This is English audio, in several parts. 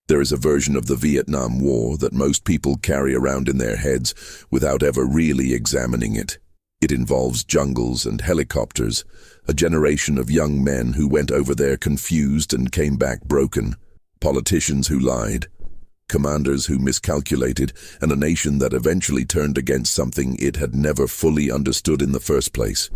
There is a version of the Vietnam War that most people carry around in their heads without ever really examining it. It involves jungles and helicopters, a generation of young men who went over there confused and came back broken, politicians who lied, commanders who miscalculated, and a nation that eventually turned against something it had never fully understood in the first place.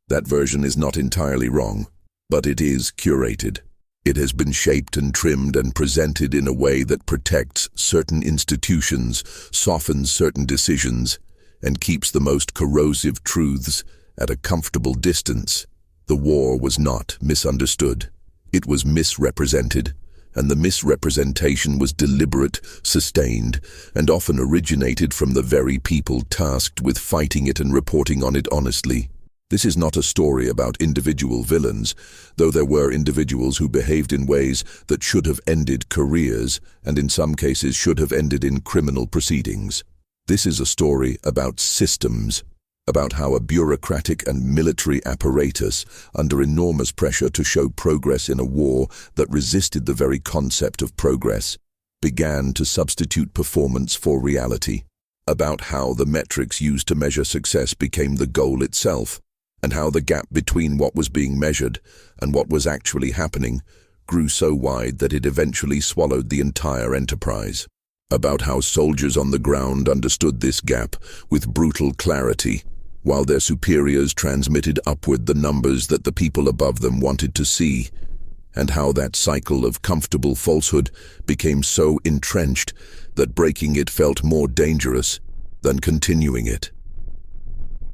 That version is not entirely wrong, but it is curated. It has been shaped and trimmed and presented in a way that protects certain institutions, softens certain decisions, and keeps the most corrosive truths at a comfortable distance. The war was not misunderstood. It was misrepresented, and the misrepresentation was deliberate, sustained, and often originated from the very people tasked with fighting it and reporting on it honestly. This is not a story about individual villains, though there were individuals who behaved in ways that should have ended careers, and in some cases should have ended in criminal proceedings. This is a story about systems, about how a bureaucratic and military apparatus, under enormous pressure to show progress in a war that resisted the very concept of progress, began to substitute performance for reality, about how the metrics used to measure success became the goal itself, and how the gap between what was being measured and what was actually happening grew so wide that it eventually swallowed the entire enterprise. About how soldiers on the ground understood this gap with brutal clarity, while their superiors transmitted upward the numbers that the people above them wanted to see, and how that cycle of comfortable falsehood became so entrenched that breaking it felt more dangerous than continuing it.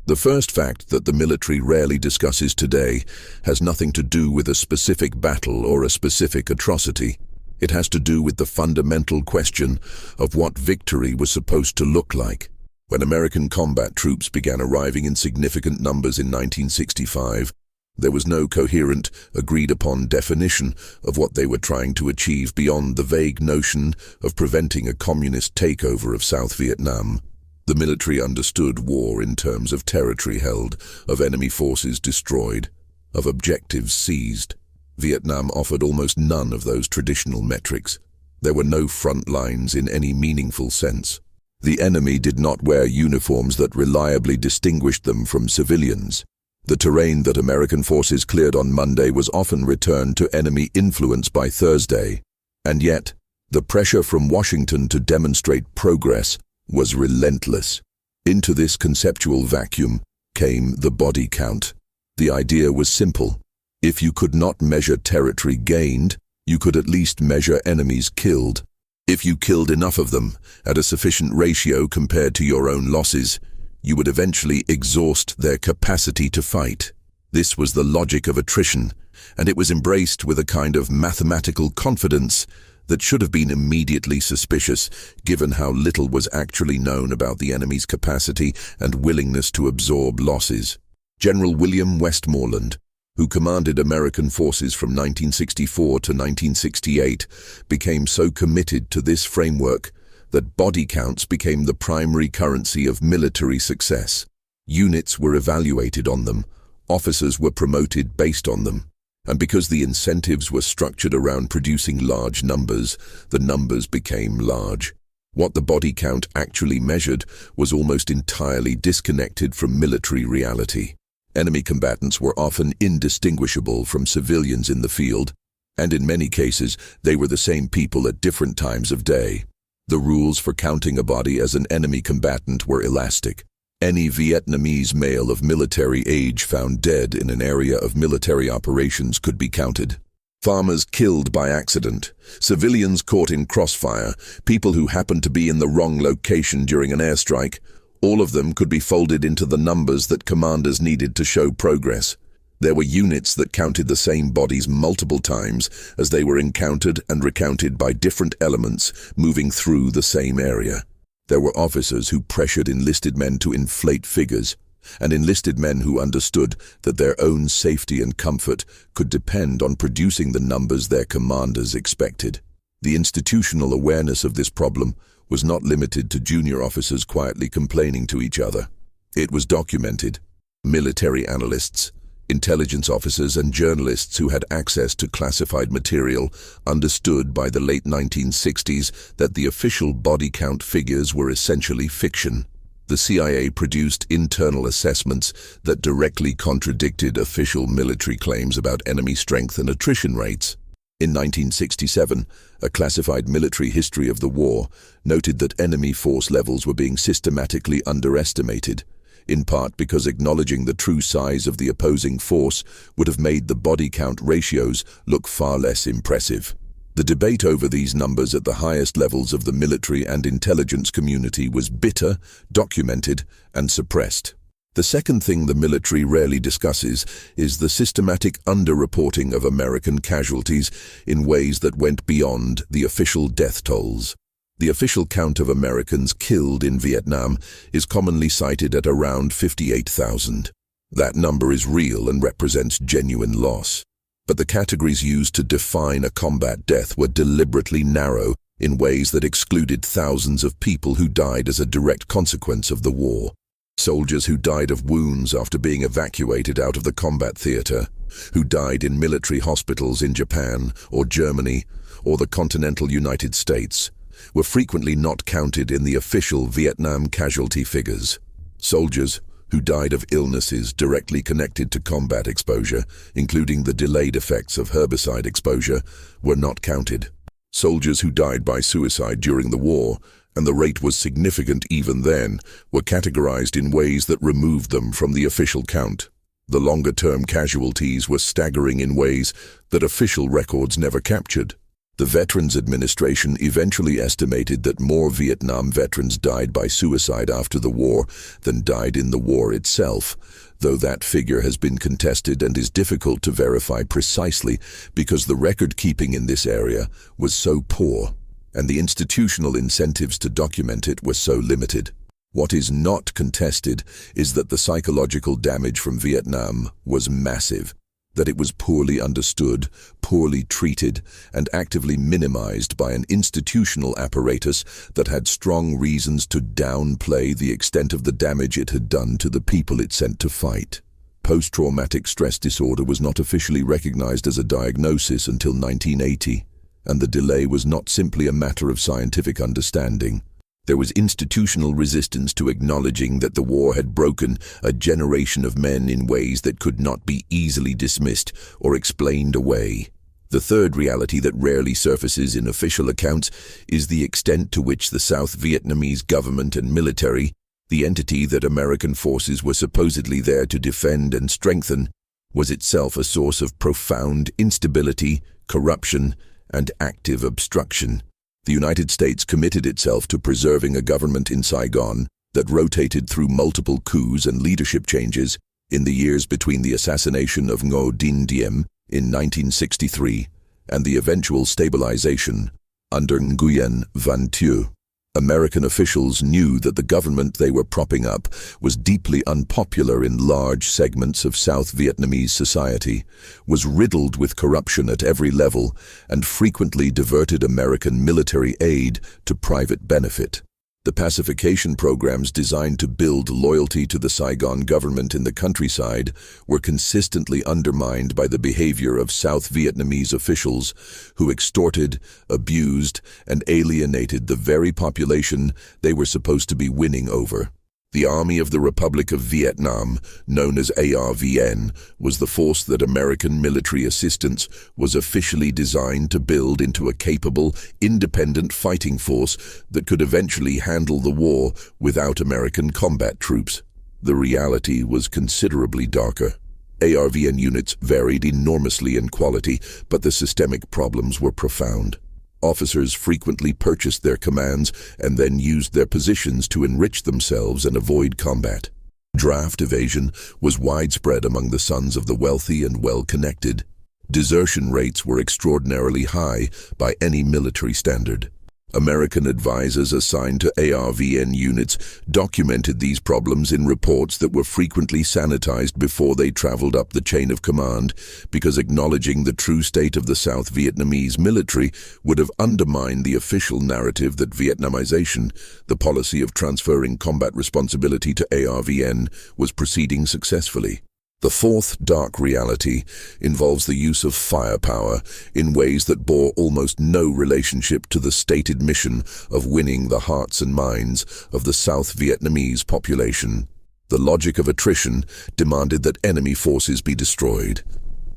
The first fact that the military rarely discusses today has nothing to do with a specific battle or a specific atrocity. It has to do with the fundamental question of what victory was supposed to look like. When American combat troops began arriving in significant numbers in 1965, there was no coherent, agreed-upon definition of what they were trying to achieve beyond the vague notion of preventing a communist takeover of South Vietnam. The military understood war in terms of territory held, of enemy forces destroyed, of objectives seized. Vietnam offered almost none of those traditional metrics. There were no front lines in any meaningful sense. The enemy did not wear uniforms that reliably distinguished them from civilians. The terrain that American forces cleared on Monday was often returned to enemy influence by Thursday. And yet, the pressure from Washington to demonstrate progress was relentless. Into this conceptual vacuum came the body count. The idea was simple. If you could not measure territory gained, you could at least measure enemies killed. If you killed enough of them, at a sufficient ratio compared to your own losses, you would eventually exhaust their capacity to fight. This was the logic of attrition, and it was embraced with a kind of mathematical confidence that should have been immediately suspicious, given how little was actually known about the enemy's capacity and willingness to absorb losses. General William Westmoreland, who commanded American forces from 1964 to 1968, became so committed to this framework that body counts became the primary currency of military success. Units were evaluated on them, officers were promoted based on them, and because the incentives were structured around producing large numbers, the numbers became large. What the body count actually measured was almost entirely disconnected from military reality. Enemy combatants were often indistinguishable from civilians in the field, and in many cases they were the same people at different times of day. The rules for counting a body as an enemy combatant were elastic. Any Vietnamese male of military age found dead in an area of military operations could be counted. Farmers killed by accident, civilians caught in crossfire, people who happened to be in the wrong location during an airstrike, all of them could be folded into the numbers that commanders needed to show progress. There were units that counted the same bodies multiple times as they were encountered and recounted by different elements moving through the same area. There were officers who pressured enlisted men to inflate figures, and enlisted men who understood that their own safety and comfort could depend on producing the numbers their commanders expected. The institutional awareness of this problem was not limited to junior officers quietly complaining to each other. It was documented. Military analysts, Intelligence officers and journalists who had access to classified material understood by the late 1960s that the official body count figures were essentially fiction. The CIA produced internal assessments that directly contradicted official military claims about enemy strength and attrition rates. In 1967, a classified military history of the war noted that enemy force levels were being systematically underestimated, in part because acknowledging the true size of the opposing force would have made the body count ratios look far less impressive. The debate over these numbers at the highest levels of the military and intelligence community was bitter, documented, and suppressed. The second thing the military rarely discusses is the systematic underreporting of American casualties in ways that went beyond the official death tolls. The official count of Americans killed in Vietnam is commonly cited at around 58,000. That number is real and represents genuine loss. But the categories used to define a combat death were deliberately narrow in ways that excluded thousands of people who died as a direct consequence of the war. Soldiers who died of wounds after being evacuated out of the combat theater, who died in military hospitals in Japan or Germany or the continental United States, were frequently not counted in the official Vietnam casualty figures. Soldiers who died of illnesses directly connected to combat exposure, including the delayed effects of herbicide exposure, were not counted. Soldiers who died by suicide during the war, and the rate was significant even then, were categorized in ways that removed them from the official count. The longer-term casualties were staggering in ways that official records never captured. The Veterans Administration eventually estimated that more Vietnam veterans died by suicide after the war than died in the war itself, though that figure has been contested and is difficult to verify precisely because the record-keeping in this area was so poor, and the institutional incentives to document it were so limited. What is not contested is that the psychological damage from Vietnam was massive, that it was poorly understood, poorly treated, and actively minimized by an institutional apparatus that had strong reasons to downplay the extent of the damage it had done to the people it sent to fight. Post-traumatic stress disorder was not officially recognized as a diagnosis until 1980, and the delay was not simply a matter of scientific understanding. There was institutional resistance to acknowledging that the war had broken a generation of men in ways that could not be easily dismissed or explained away. The third reality that rarely surfaces in official accounts is the extent to which the South Vietnamese government and military, the entity that American forces were supposedly there to defend and strengthen, was itself a source of profound instability, corruption, and active obstruction. The United States committed itself to preserving a government in Saigon that rotated through multiple coups and leadership changes in the years between the assassination of Ngo Dinh Diem in 1963 and the eventual stabilization under Nguyen Van Thieu. American officials knew that the government they were propping up was deeply unpopular in large segments of South Vietnamese society, was riddled with corruption at every level, and frequently diverted American military aid to private benefit. The pacification programs designed to build loyalty to the Saigon government in the countryside were consistently undermined by the behavior of South Vietnamese officials who extorted, abused, and alienated the very population they were supposed to be winning over. The Army of the Republic of Vietnam, known as ARVN, was the force that American military assistance was officially designed to build into a capable, independent fighting force that could eventually handle the war without American combat troops. The reality was considerably darker. ARVN units varied enormously in quality, but the systemic problems were profound. Officers frequently purchased their commands and then used their positions to enrich themselves and avoid combat. Draft evasion was widespread among the sons of the wealthy and well-connected. Desertion rates were extraordinarily high by any military standard. American advisors assigned to ARVN units documented these problems in reports that were frequently sanitized before they traveled up the chain of command, because acknowledging the true state of the South Vietnamese military would have undermined the official narrative that Vietnamization, the policy of transferring combat responsibility to ARVN, was proceeding successfully. The fourth dark reality involves the use of firepower in ways that bore almost no relationship to the stated mission of winning the hearts and minds of the South Vietnamese population. The logic of attrition demanded that enemy forces be destroyed,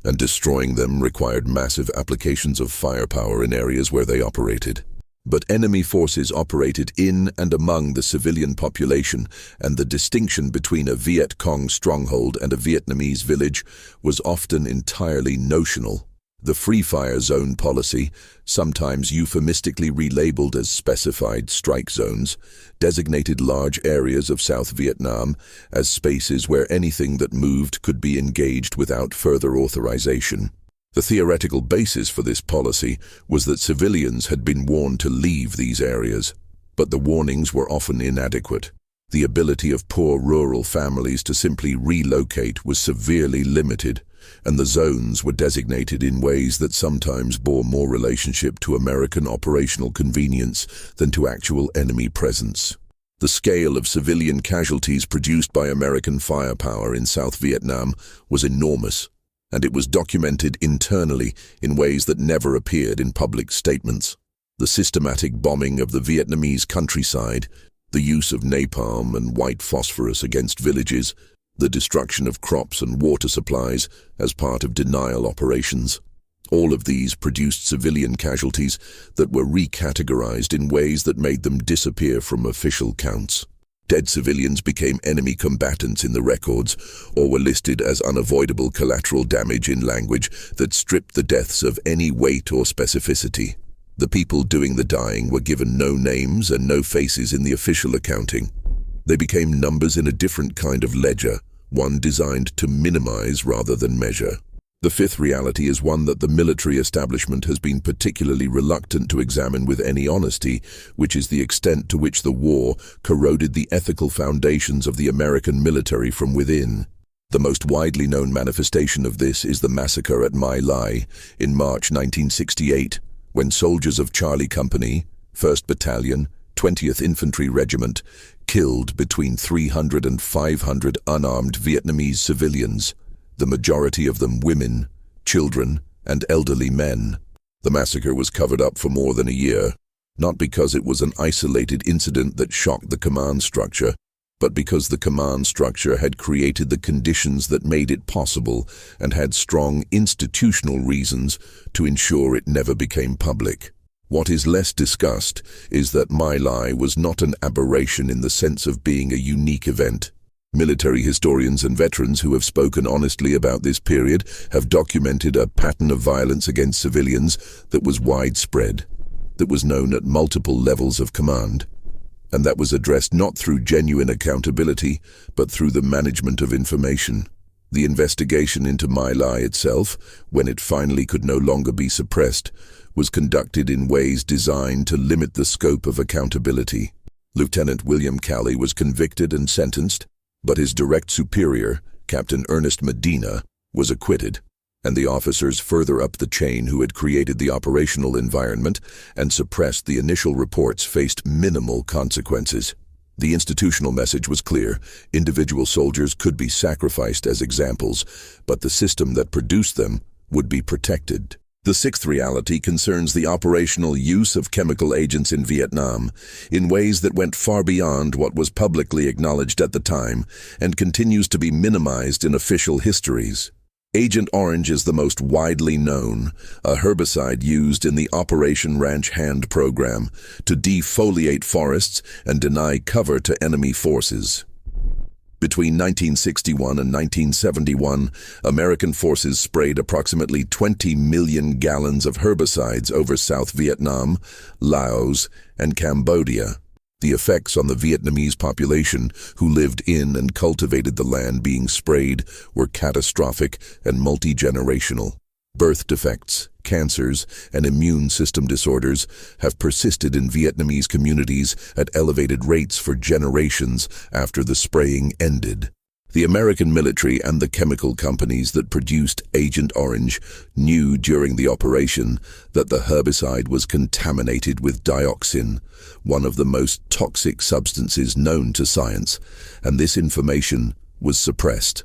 and destroying them required massive applications of firepower in areas where they operated. But enemy forces operated in and among the civilian population, and the distinction between a Viet Cong stronghold and a Vietnamese village was often entirely notional. The Free Fire Zone policy, sometimes euphemistically relabeled as specified strike zones, designated large areas of South Vietnam as spaces where anything that moved could be engaged without further authorization. The theoretical basis for this policy was that civilians had been warned to leave these areas, but the warnings were often inadequate. The ability of poor rural families to simply relocate was severely limited, and the zones were designated in ways that sometimes bore more relationship to American operational convenience than to actual enemy presence. The scale of civilian casualties produced by American firepower in South Vietnam was enormous, and it was documented internally in ways that never appeared in public statements. The systematic bombing of the Vietnamese countryside, the use of napalm and white phosphorus against villages, the destruction of crops and water supplies as part of denial operations. All of these produced civilian casualties that were recategorized in ways that made them disappear from official counts. Dead civilians became enemy combatants in the records, or were listed as unavoidable collateral damage in language that stripped the deaths of any weight or specificity. The people doing the dying were given no names and no faces in the official accounting. They became numbers in a different kind of ledger, one designed to minimize rather than measure. The fifth reality is one that the military establishment has been particularly reluctant to examine with any honesty, which is the extent to which the war corroded the ethical foundations of the American military from within. The most widely known manifestation of this is the massacre at My Lai in March 1968, when soldiers of Charlie Company, 1st Battalion, 20th Infantry Regiment, killed between 300 and 500 unarmed Vietnamese civilians, the majority of them women, children, and elderly men. The massacre was covered up for more than a year, not because it was an isolated incident that shocked the command structure, but because the command structure had created the conditions that made it possible and had strong institutional reasons to ensure it never became public. What is less discussed is that My Lai was not an aberration in the sense of being a unique event. Military historians and veterans who have spoken honestly about this period have documented a pattern of violence against civilians that was widespread, that was known at multiple levels of command, and that was addressed not through genuine accountability, but through the management of information. The investigation into My Lai itself, when it finally could no longer be suppressed, was conducted in ways designed to limit the scope of accountability. Lieutenant William Calley was convicted and sentenced, but his direct superior, Captain Ernest Medina, was acquitted, and the officers further up the chain who had created the operational environment and suppressed the initial reports faced minimal consequences. The institutional message was clear: individual soldiers could be sacrificed as examples, but the system that produced them would be protected. The sixth reality concerns the operational use of chemical agents in Vietnam in ways that went far beyond what was publicly acknowledged at the time and continues to be minimized in official histories. Agent Orange is the most widely known, a herbicide used in the Operation Ranch Hand program to defoliate forests and deny cover to enemy forces. Between 1961 and 1971, American forces sprayed approximately 20 million gallons of herbicides over South Vietnam, Laos, and Cambodia. The effects on the Vietnamese population, who lived in and cultivated the land being sprayed, were catastrophic and multi-generational. Birth defects, cancers, and immune system disorders have persisted in Vietnamese communities at elevated rates for generations after the spraying ended. The American military and the chemical companies that produced Agent Orange knew during the operation that the herbicide was contaminated with dioxin, one of the most toxic substances known to science, and this information was suppressed.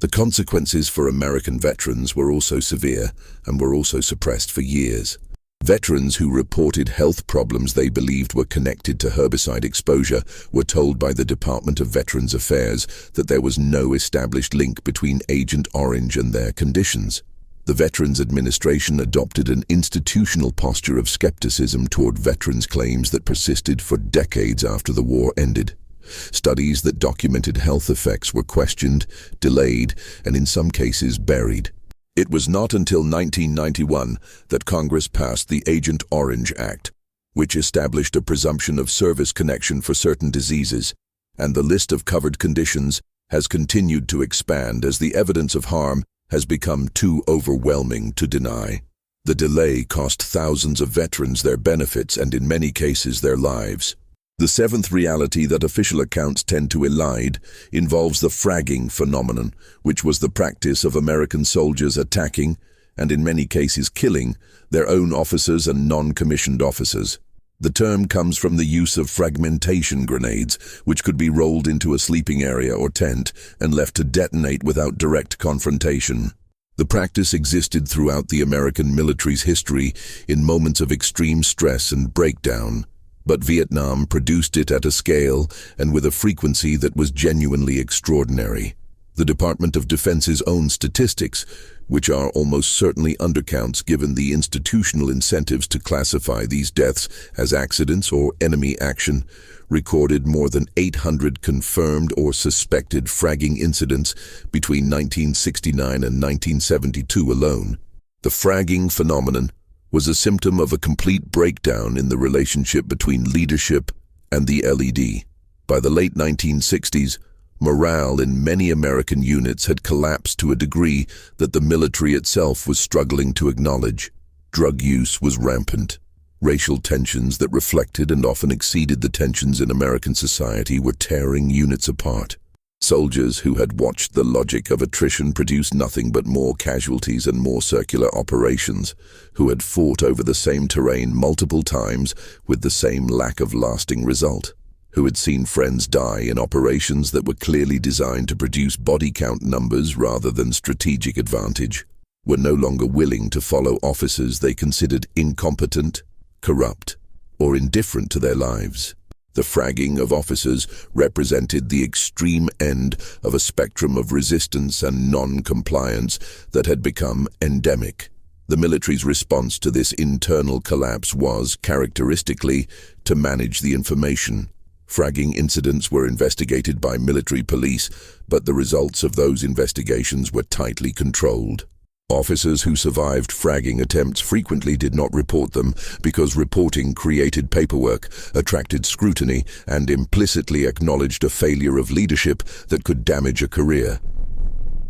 The consequences for American veterans were also severe and were also suppressed for years. Veterans who reported health problems they believed were connected to herbicide exposure were told by the Department of Veterans Affairs that there was no established link between Agent Orange and their conditions. The Veterans Administration adopted an institutional posture of skepticism toward veterans' claims that persisted for decades after the war ended. Studies that documented health effects were questioned, delayed, and in some cases buried. It was not until 1991 that Congress passed the Agent Orange Act, which established a presumption of service connection for certain diseases, and the list of covered conditions has continued to expand as the evidence of harm has become too overwhelming to deny. The delay cost thousands of veterans their benefits and in many cases their lives. The seventh reality that official accounts tend to elide involves the fragging phenomenon, which was the practice of American soldiers attacking, and in many cases killing, their own officers and non-commissioned officers. The term comes from the use of fragmentation grenades, which could be rolled into a sleeping area or tent and left to detonate without direct confrontation. The practice existed throughout the American military's history in moments of extreme stress and breakdown, but Vietnam produced it at a scale and with a frequency that was genuinely extraordinary. The Department of Defense's own statistics, which are almost certainly undercounts given the institutional incentives to classify these deaths as accidents or enemy action, recorded more than 800 confirmed or suspected fragging incidents between 1969 and 1972 alone. The fragging phenomenon was a symptom of a complete breakdown in the relationship between leadership and the LED. By the late 1960s, morale in many American units had collapsed to a degree that the military itself was struggling to acknowledge. Drug use was rampant. Racial tensions that reflected and often exceeded the tensions in American society were tearing units apart. Soldiers who had watched the logic of attrition produce nothing but more casualties and more circular operations, who had fought over the same terrain multiple times with the same lack of lasting result, who had seen friends die in operations that were clearly designed to produce body count numbers rather than strategic advantage, were no longer willing to follow officers they considered incompetent, corrupt, or indifferent to their lives. The fragging of officers represented the extreme end of a spectrum of resistance and non-compliance that had become endemic. The military's response to this internal collapse was, characteristically, to manage the information. Fragging incidents were investigated by military police, but the results of those investigations were tightly controlled. Officers who survived fragging attempts frequently did not report them because reporting created paperwork, attracted scrutiny, and implicitly acknowledged a failure of leadership that could damage a career.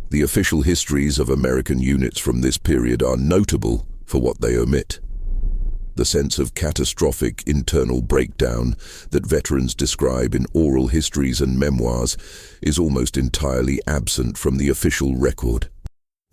The official histories of American units from this period are notable for what they omit. The sense of catastrophic internal breakdown that veterans describe in oral histories and memoirs is almost entirely absent from the official record.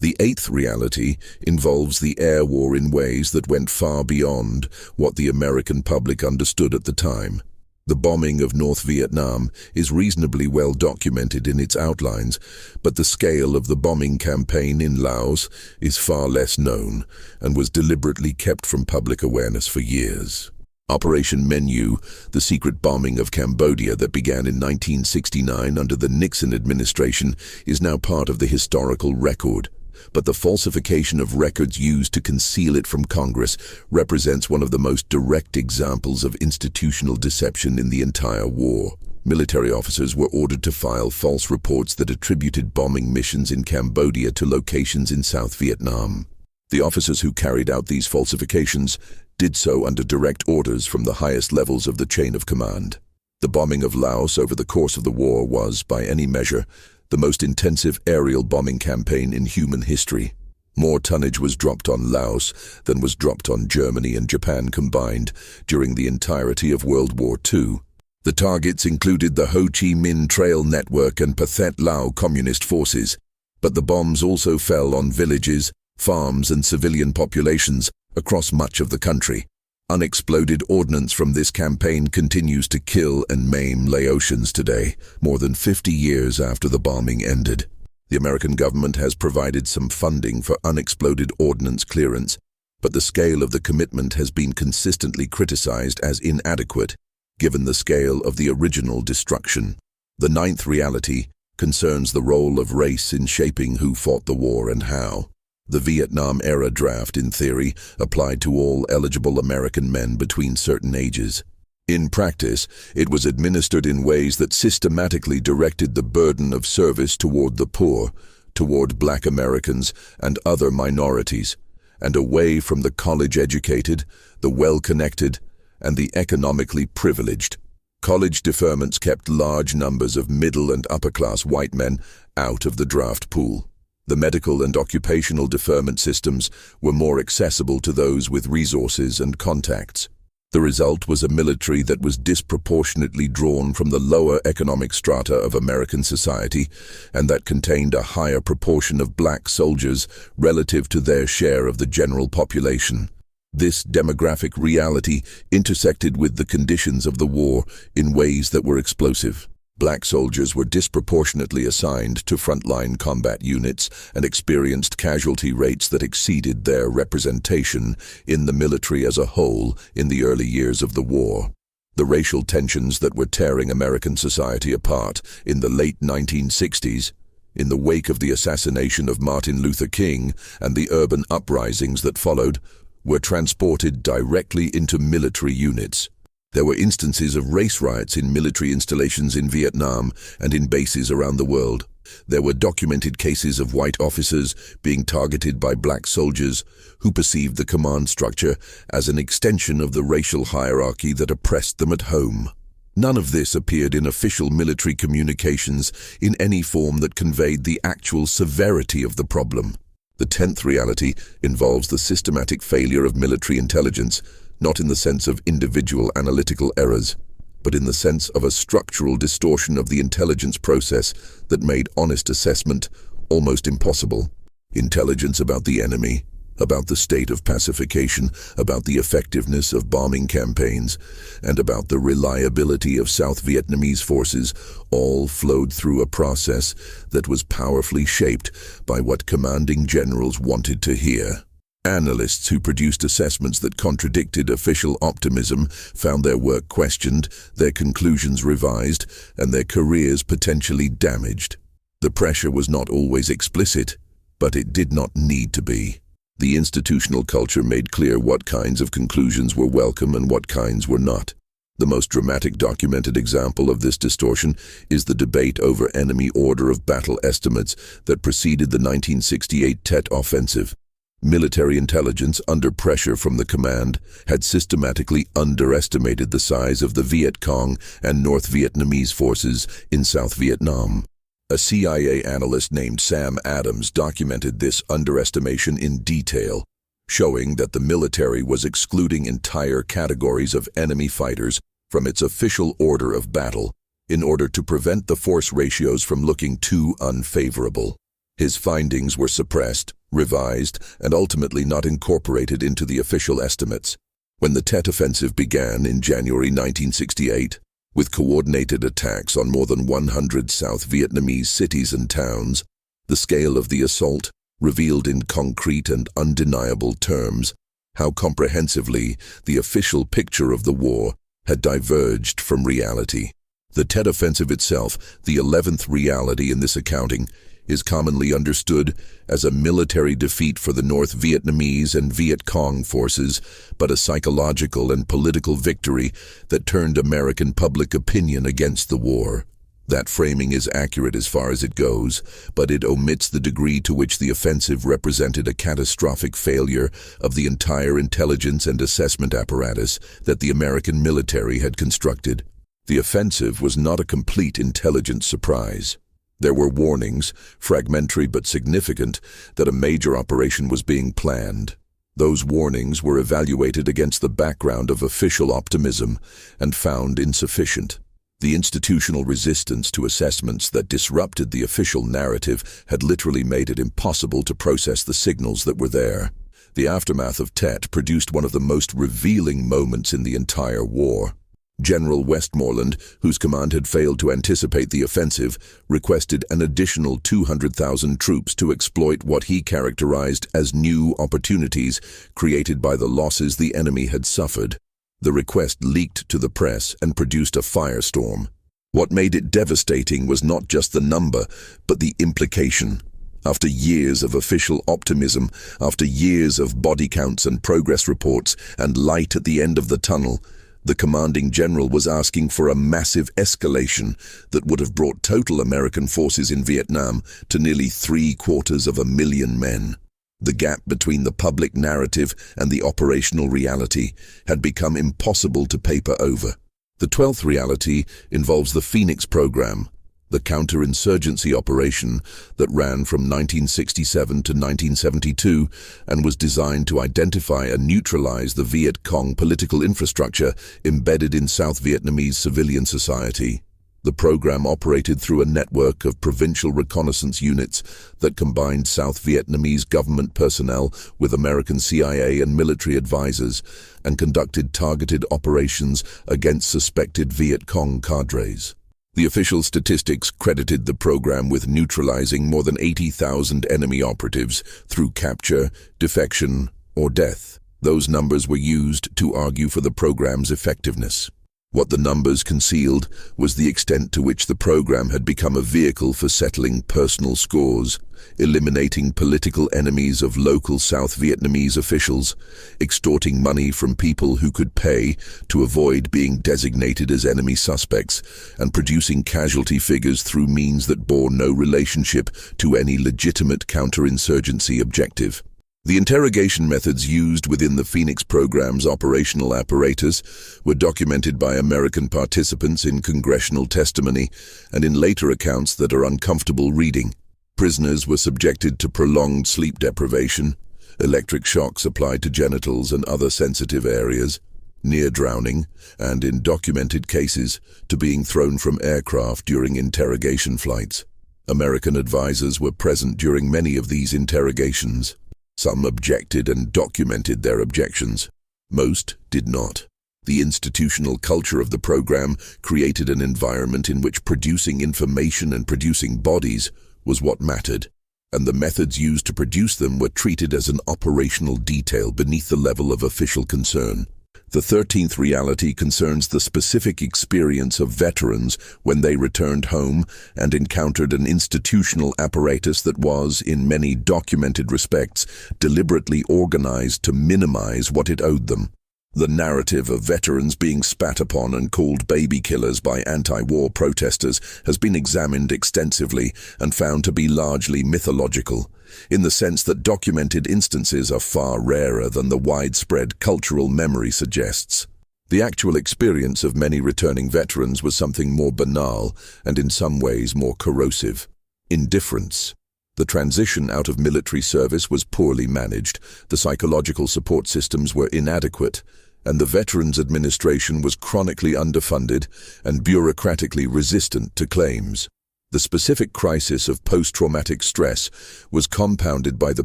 The eighth reality involves the air war in ways that went far beyond what the American public understood at the time. The bombing of North Vietnam is reasonably well documented in its outlines, but the scale of the bombing campaign in Laos is far less known and was deliberately kept from public awareness for years. Operation Menu, the secret bombing of Cambodia that began in 1969 under the Nixon administration, is now part of the historical record. But the falsification of records used to conceal it from Congress represents one of the most direct examples of institutional deception in the entire war. Military officers were ordered to file false reports that attributed bombing missions in Cambodia to locations in South Vietnam. The officers who carried out these falsifications did so under direct orders from the highest levels of the chain of command. The bombing of Laos over the course of the war was, by any measure, the most intensive aerial bombing campaign in human history. More tonnage was dropped on Laos than was dropped on Germany and Japan combined during the entirety of World War II. The targets included the Ho Chi Minh Trail Network and Pathet Lao communist forces, but the bombs also fell on villages, farms and civilian populations across much of the country. Unexploded ordnance from this campaign continues to kill and maim Laotians today, more than 50 years after the bombing ended. The American government has provided some funding for unexploded ordnance clearance, but the scale of the commitment has been consistently criticized as inadequate, given the scale of the original destruction. The ninth reality concerns the role of race in shaping who fought the war and how. The Vietnam-era draft, in theory, applied to all eligible American men between certain ages. In practice, it was administered in ways that systematically directed the burden of service toward the poor, toward Black Americans and other minorities, and away from the college-educated, the well-connected, and the economically privileged. College deferments kept large numbers of middle and upper-class white men out of the draft pool. The medical and occupational deferment systems were more accessible to those with resources and contacts. The result was a military that was disproportionately drawn from the lower economic strata of American society, and that contained a higher proportion of black soldiers relative to their share of the general population. This demographic reality intersected with the conditions of the war in ways that were explosive. Black soldiers were disproportionately assigned to frontline combat units and experienced casualty rates that exceeded their representation in the military as a whole in the early years of the war. The racial tensions that were tearing American society apart in the late 1960s, in the wake of the assassination of Martin Luther King and the urban uprisings that followed, were transported directly into military units. There were instances of race riots in military installations in Vietnam and in bases around the world. There were documented cases of white officers being targeted by black soldiers who perceived the command structure as an extension of the racial hierarchy that oppressed them at home. None of this appeared in official military communications in any form that conveyed the actual severity of the problem. The 10th reality involves the systematic failure of military intelligence, not in the sense of individual analytical errors, but in the sense of a structural distortion of the intelligence process that made honest assessment almost impossible. Intelligence about the enemy, about the state of pacification, about the effectiveness of bombing campaigns, and about the reliability of South Vietnamese forces all flowed through a process that was powerfully shaped by what commanding generals wanted to hear. Analysts who produced assessments that contradicted official optimism found their work questioned, their conclusions revised, and their careers potentially damaged. The pressure was not always explicit, but it did not need to be. The institutional culture made clear what kinds of conclusions were welcome and what kinds were not. The most dramatic documented example of this distortion is the debate over enemy order of battle estimates that preceded the 1968 Tet Offensive. Military intelligence, under pressure from the command, had systematically underestimated the size of the Viet Cong and North Vietnamese forces in South Vietnam. A CIA analyst named Sam Adams documented this underestimation in detail, showing that the military was excluding entire categories of enemy fighters from its official order of battle in order to prevent the force ratios from looking too unfavorable. His findings were suppressed, revised, and ultimately not incorporated into the official estimates. When the Tet Offensive began in January 1968, with coordinated attacks on more than 100 South Vietnamese cities and towns, the scale of the assault revealed in concrete and undeniable terms how comprehensively the official picture of the war had diverged from reality. The Tet Offensive itself, the 11th reality in this accounting, is commonly understood as a military defeat for the North Vietnamese and Viet Cong forces, but a psychological and political victory that turned American public opinion against the war. That framing is accurate as far as it goes, but it omits the degree to which the offensive represented a catastrophic failure of the entire intelligence and assessment apparatus that the American military had constructed. The offensive was not a complete intelligence surprise. There were warnings, fragmentary but significant, that a major operation was being planned. Those warnings were evaluated against the background of official optimism and found insufficient. The institutional resistance to assessments that disrupted the official narrative had literally made it impossible to process the signals that were there. The aftermath of Tet produced one of the most revealing moments in the entire war. General Westmoreland, whose command had failed to anticipate the offensive, requested an additional 200,000 troops to exploit what he characterized as new opportunities created by the losses the enemy had suffered. The request leaked to the press and produced a firestorm. What made it devastating was not just the number, but the implication. After years of official optimism, after years of body counts and progress reports, and light at the end of the tunnel, the commanding general was asking for a massive escalation that would have brought total American forces in Vietnam to nearly 750,000 men. The gap between the public narrative and the operational reality had become impossible to paper over. The 12th reality involves the Phoenix program, the counterinsurgency operation that ran from 1967 to 1972 and was designed to identify and neutralize the Viet Cong political infrastructure embedded in South Vietnamese civilian society. The program operated through a network of provincial reconnaissance units that combined South Vietnamese government personnel with American CIA and military advisors and conducted targeted operations against suspected Viet Cong cadres. The official statistics credited the program with neutralizing more than 80,000 enemy operatives through capture, defection, or death. Those numbers were used to argue for the program's effectiveness. What the numbers concealed was the extent to which the program had become a vehicle for settling personal scores, eliminating political enemies of local South Vietnamese officials, extorting money from people who could pay to avoid being designated as enemy suspects, and producing casualty figures through means that bore no relationship to any legitimate counterinsurgency objective. The interrogation methods used within the Phoenix program's operational apparatus were documented by American participants in congressional testimony and in later accounts that are uncomfortable reading. Prisoners were subjected to prolonged sleep deprivation, electric shocks applied to genitals and other sensitive areas, near drowning, and in documented cases, to being thrown from aircraft during interrogation flights. American advisors were present during many of these interrogations. Some objected and documented their objections. Most did not. The institutional culture of the program created an environment in which producing information and producing bodies was what mattered, and the methods used to produce them were treated as an operational detail beneath the level of official concern. The 13th reality concerns the specific experience of veterans when they returned home and encountered an institutional apparatus that was, in many documented respects, deliberately organized to minimize what it owed them. The narrative of veterans being spat upon and called baby killers by anti-war protesters has been examined extensively and found to be largely mythological, in the sense that documented instances are far rarer than the widespread cultural memory suggests. The actual experience of many returning veterans was something more banal and in some ways more corrosive: indifference. The transition out of military service was poorly managed, the psychological support systems were inadequate, and the Veterans Administration was chronically underfunded and bureaucratically resistant to claims. The specific crisis of post-traumatic stress was compounded by the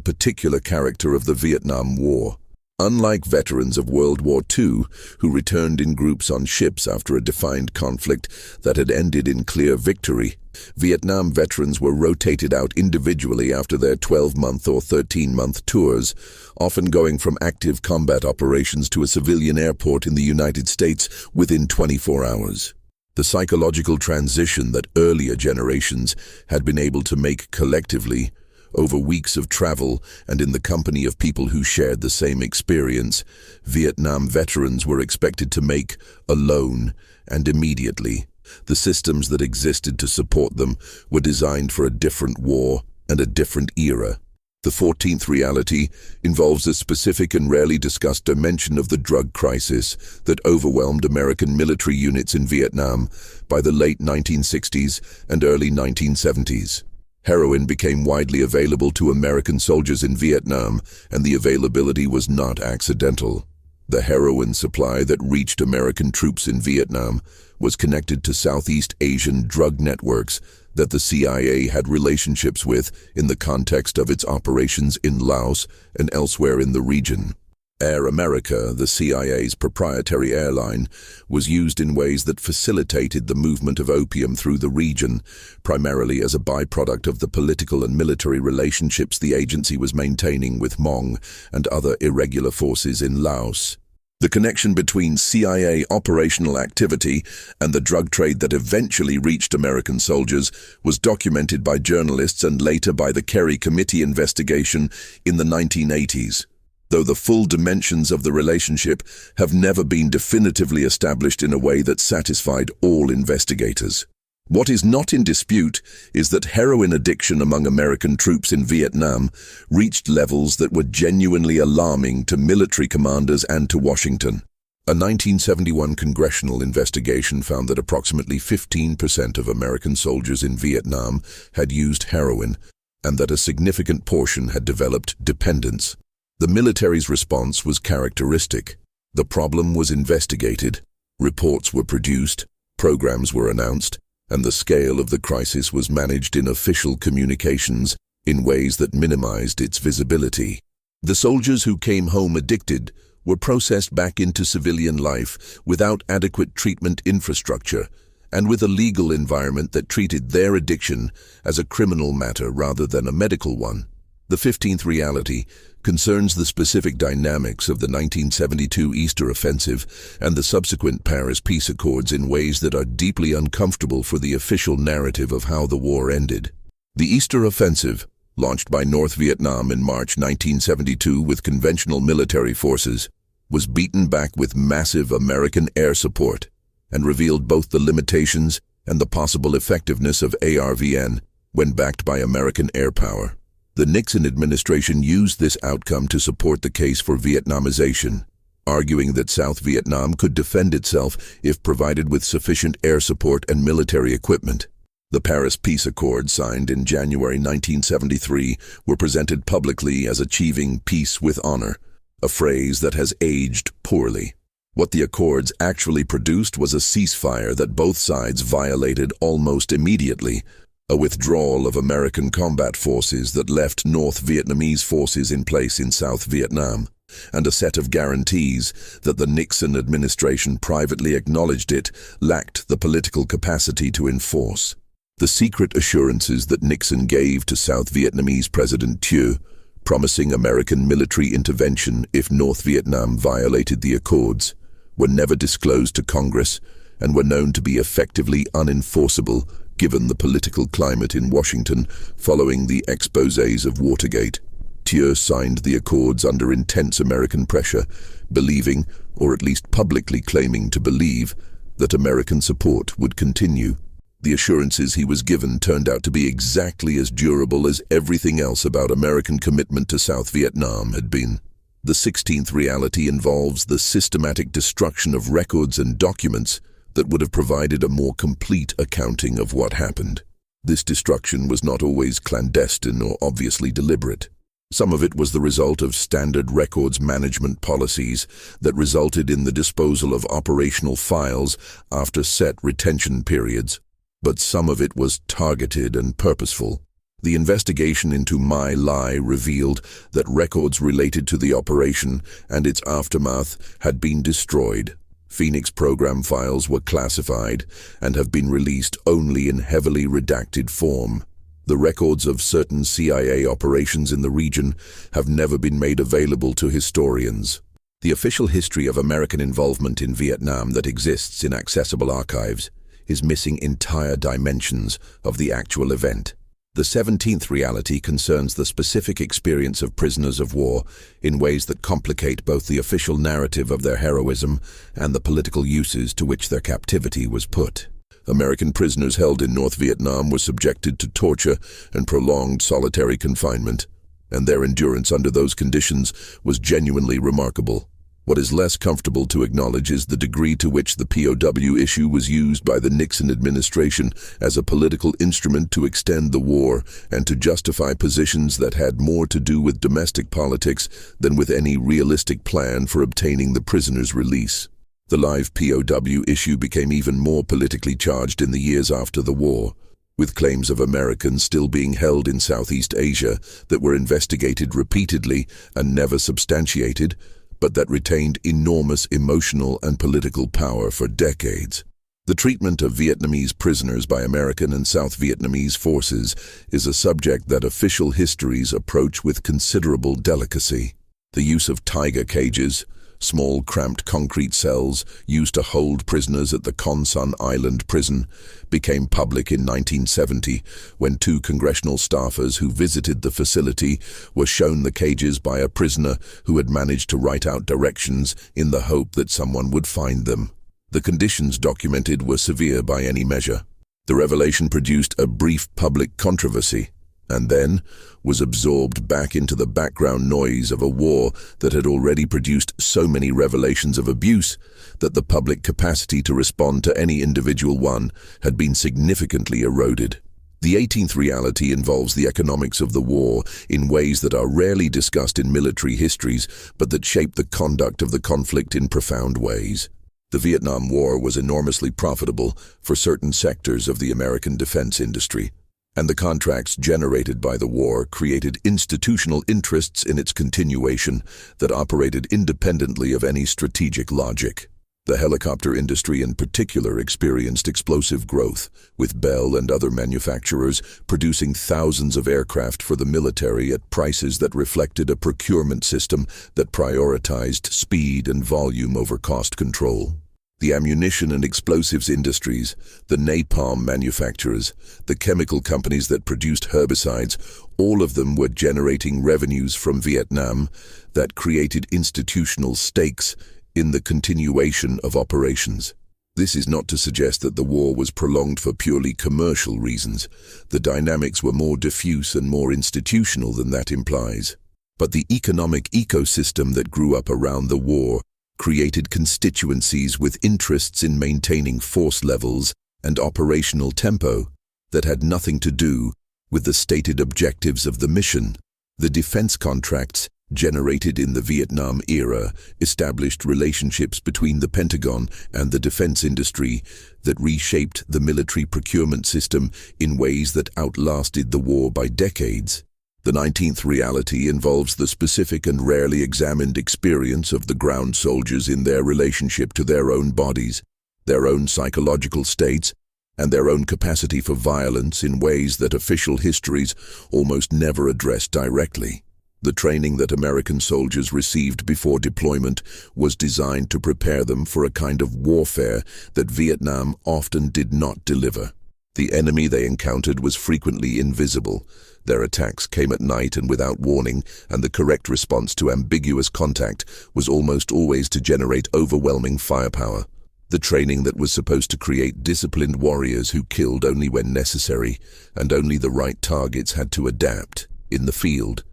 particular character of the Vietnam War. Unlike veterans of World War II, who returned in groups on ships after a defined conflict that had ended in clear victory, Vietnam veterans were rotated out individually after their 12-month or 13-month tours, often going from active combat operations to a civilian airport in the United States within 24 hours. The psychological transition that earlier generations had been able to make collectively, over weeks of travel and in the company of people who shared the same experience, Vietnam veterans were expected to make alone and immediately. The systems that existed to support them were designed for a different war and a different era. The 14th reality involves a specific and rarely discussed dimension of the drug crisis that overwhelmed American military units in Vietnam by the late 1960s and early 1970s. Heroin became widely available to American soldiers in Vietnam, and the availability was not accidental. The heroin supply that reached American troops in Vietnam was connected to Southeast Asian drug networks that the CIA had relationships with in the context of its operations in Laos and elsewhere in the region. Air America, the CIA's proprietary airline, was used in ways that facilitated the movement of opium through the region, primarily as a byproduct of the political and military relationships the agency was maintaining with Hmong and other irregular forces in Laos. The connection between CIA operational activity and the drug trade that eventually reached American soldiers was documented by journalists and later by the Kerry Committee investigation in the 1980s. Though the full dimensions of the relationship have never been definitively established in a way that satisfied all investigators. What is not in dispute is that heroin addiction among American troops in Vietnam reached levels that were genuinely alarming to military commanders and to Washington. A 1971 congressional investigation found that approximately 15% of American soldiers in Vietnam had used heroin, and that a significant portion had developed dependence. The military's response was characteristic. The problem was investigated, reports were produced, programs were announced, and the scale of the crisis was managed in official communications in ways that minimized its visibility. The soldiers who came home addicted were processed back into civilian life without adequate treatment infrastructure and with a legal environment that treated their addiction as a criminal matter rather than a medical one. The 15th reality concerns the specific dynamics of the 1972 Easter Offensive and the subsequent Paris Peace Accords in ways that are deeply uncomfortable for the official narrative of how the war ended. The Easter Offensive, launched by North Vietnam in March 1972 with conventional military forces, was beaten back with massive American air support and revealed both the limitations and the possible effectiveness of ARVN when backed by American air power. The Nixon administration used this outcome to support the case for Vietnamization, arguing that South Vietnam could defend itself if provided with sufficient air support and military equipment. The Paris Peace Accords, signed in January 1973, were presented publicly as achieving peace with honor, a phrase that has aged poorly. What the accords actually produced was a ceasefire that both sides violated almost immediately, a withdrawal of American combat forces that left North Vietnamese forces in place in South Vietnam, and a set of guarantees that the Nixon administration privately acknowledged it lacked the political capacity to enforce. The secret assurances that Nixon gave to South Vietnamese President Thieu, promising American military intervention if North Vietnam violated the accords, were never disclosed to Congress and were known to be effectively unenforceable given the political climate in Washington following the exposés of Watergate. Thieu signed the accords under intense American pressure, believing, or at least publicly claiming to believe, that American support would continue. The assurances he was given turned out to be exactly as durable as everything else about American commitment to South Vietnam had been. The 16th reality involves the systematic destruction of records and documents that would have provided a more complete accounting of what happened. This destruction was not always clandestine or obviously deliberate. Some of it was the result of standard records management policies that resulted in the disposal of operational files after set retention periods, but some of it was targeted and purposeful. The investigation into My Lai revealed that records related to the operation and its aftermath had been destroyed. Phoenix program files were classified and have been released only in heavily redacted form. The records of certain CIA operations in the region have never been made available to historians. The official history of American involvement in Vietnam that exists in accessible archives is missing entire dimensions of the actual event. The 17th reality concerns the specific experience of prisoners of war in ways that complicate both the official narrative of their heroism and the political uses to which their captivity was put. American prisoners held in North Vietnam were subjected to torture and prolonged solitary confinement, and their endurance under those conditions was genuinely remarkable. What is less comfortable to acknowledge is the degree to which the POW issue was used by the Nixon administration as a political instrument to extend the war and to justify positions that had more to do with domestic politics than with any realistic plan for obtaining the prisoners' release. The live POW issue became even more politically charged in the years after the war, with claims of Americans still being held in Southeast Asia that were investigated repeatedly and never substantiated, but that retained enormous emotional and political power for decades. The treatment of Vietnamese prisoners by American and South Vietnamese forces is a subject that official histories approach with considerable delicacy. The use of tiger cages, small cramped concrete cells used to hold prisoners at the Con Son Island prison, became public in 1970 when two congressional staffers who visited the facility were shown the cages by a prisoner who had managed to write out directions in the hope that someone would find them. The conditions documented were severe by any measure. The revelation produced a brief public controversy, and then was absorbed back into the background noise of a war that had already produced so many revelations of abuse that the public capacity to respond to any individual one had been significantly eroded. The 18th reality involves the economics of the war in ways that are rarely discussed in military histories, but that shape the conduct of the conflict in profound ways. The Vietnam War was enormously profitable for certain sectors of the American defense industry, and the contracts generated by the war created institutional interests in its continuation that operated independently of any strategic logic. The helicopter industry in particular experienced explosive growth, with Bell and other manufacturers producing thousands of aircraft for the military at prices that reflected a procurement system that prioritized speed and volume over cost control. The ammunition and explosives industries, the napalm manufacturers, the chemical companies that produced herbicides, all of them were generating revenues from Vietnam that created institutional stakes in the continuation of operations. This is not to suggest that the war was prolonged for purely commercial reasons. The dynamics were more diffuse and more institutional than that implies. But the economic ecosystem that grew up around the war created constituencies with interests in maintaining force levels and operational tempo that had nothing to do with the stated objectives of the mission. The defense contracts generated in the Vietnam era established relationships between the Pentagon and the defense industry that reshaped the military procurement system in ways that outlasted the war by decades. The 19th reality involves the specific and rarely examined experience of the ground soldiers in their relationship to their own bodies, their own psychological states, and their own capacity for violence in ways that official histories almost never address directly. The training that American soldiers received before deployment was designed to prepare them for a kind of warfare that Vietnam often did not deliver. The enemy they encountered was frequently invisible. Their attacks came at night and without warning, and the correct response to ambiguous contact was almost always to generate overwhelming firepower. The training that was supposed to create disciplined warriors who killed only when necessary, and only the right targets had to adapt, in the field,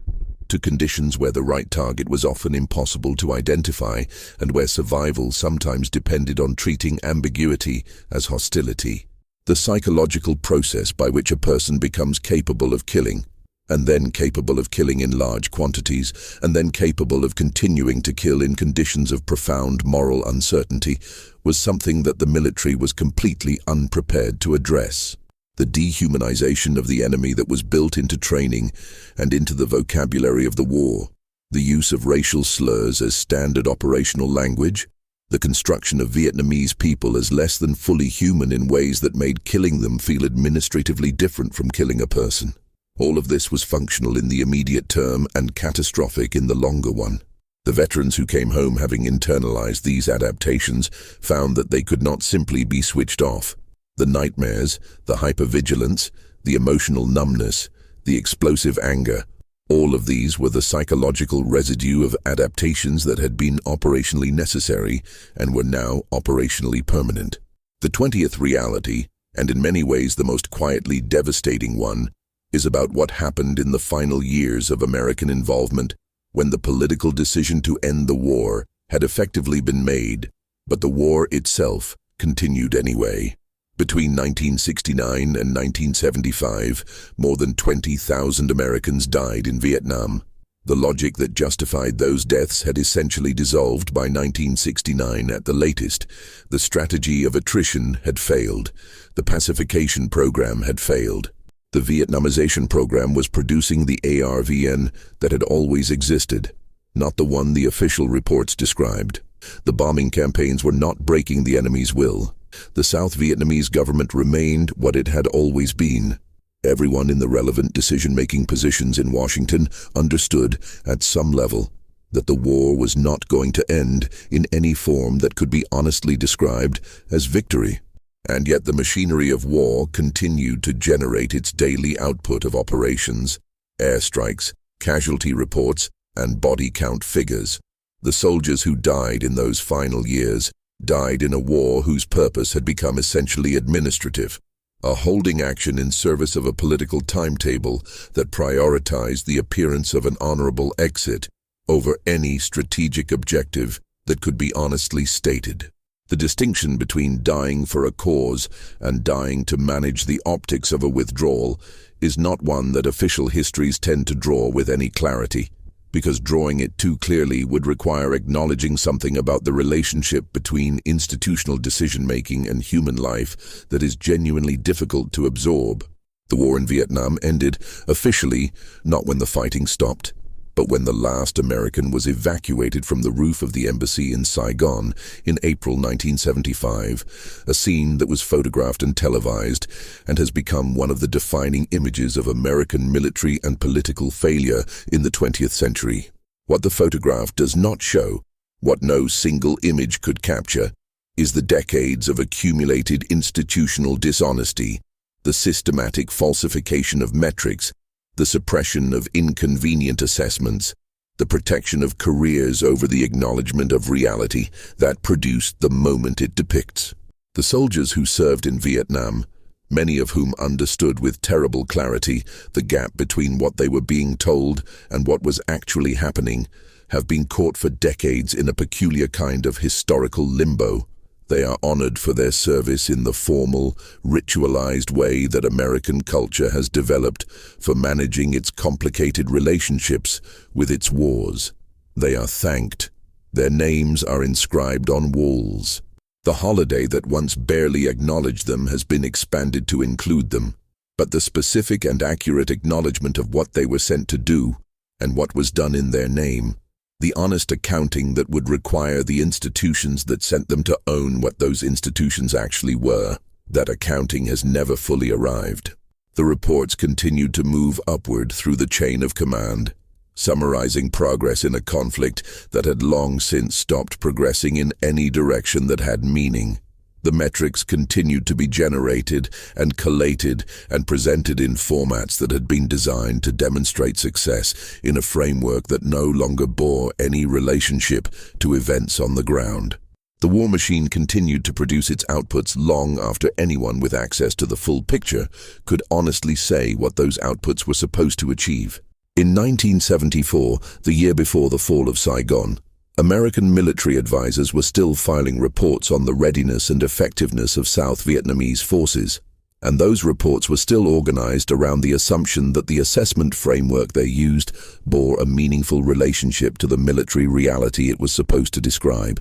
to conditions where the right target was often impossible to identify and where survival sometimes depended on treating ambiguity as hostility. The psychological process by which a person becomes capable of killing, and then capable of killing in large quantities, and then capable of continuing to kill in conditions of profound moral uncertainty, was something that the military was completely unprepared to address. The dehumanization of the enemy that was built into training and into the vocabulary of the war, the use of racial slurs as standard operational language, the construction of Vietnamese people as less than fully human in ways that made killing them feel administratively different from killing a person. All of this was functional in the immediate term and catastrophic in the longer one. The veterans who came home having internalized these adaptations found that they could not simply be switched off. The nightmares, the hypervigilance, the emotional numbness, the explosive anger, all of these were the psychological residue of adaptations that had been operationally necessary and were now operationally permanent. The 20th reality, and in many ways the most quietly devastating one, is about what happened in the final years of American involvement when the political decision to end the war had effectively been made, but the war itself continued anyway. Between 1969 and 1975, more than 20,000 Americans died in Vietnam. The logic that justified those deaths had essentially dissolved by 1969 at the latest. The strategy of attrition had failed. The pacification program had failed. The Vietnamization program was producing the ARVN that had always existed. not the one the official reports described. The bombing campaigns were not breaking the enemy's will. The South Vietnamese government remained what it had always been. Everyone in the relevant decision-making positions in Washington understood, at some level, that the war was not going to end in any form that could be honestly described as victory. And yet the machinery of war continued to generate its daily output of operations, airstrikes, casualty reports, and body count figures. The soldiers who died in those final years died in a war whose purpose had become essentially administrative, a holding action in service of a political timetable that prioritized the appearance of an honorable exit over any strategic objective that could be honestly stated. The distinction between dying for a cause and dying to manage the optics of a withdrawal is not one that official histories tend to draw with any clarity, because drawing it too clearly would require acknowledging something about the relationship between institutional decision-making and human life that is genuinely difficult to absorb. The war in Vietnam ended, officially, not when the fighting stopped, but when the last American was evacuated from the roof of the embassy in Saigon in April 1975, a scene that was photographed and televised and has become one of the defining images of American military and political failure in the 20th century. What the photograph does not show, what no single image could capture, is the decades of accumulated institutional dishonesty, the systematic falsification of metrics, the suppression of inconvenient assessments, the protection of careers over the acknowledgement of reality that produced the moment it depicts. The soldiers who served in Vietnam, many of whom understood with terrible clarity the gap between what they were being told and what was actually happening, have been caught for decades in a peculiar kind of historical limbo. They are honored for their service in the formal, ritualized way that American culture has developed for managing its complicated relationships with its wars. They are thanked. Their names are inscribed on walls. The holiday that once barely acknowledged them has been expanded to include them, but the specific and accurate acknowledgement of what they were sent to do and what was done in their name, the honest accounting that would require the institutions that sent them to own what those institutions actually were, that accounting has never fully arrived. The reports continued to move upward through the chain of command, summarizing progress in a conflict that had long since stopped progressing in any direction that had meaning. The metrics continued to be generated and collated and presented in formats that had been designed to demonstrate success in a framework that no longer bore any relationship to events on the ground. The war machine continued to produce its outputs long after anyone with access to the full picture could honestly say what those outputs were supposed to achieve. In 1974, the year before the fall of Saigon, American military advisors were still filing reports on the readiness and effectiveness of South Vietnamese forces, and those reports were still organized around the assumption that the assessment framework they used bore a meaningful relationship to the military reality it was supposed to describe.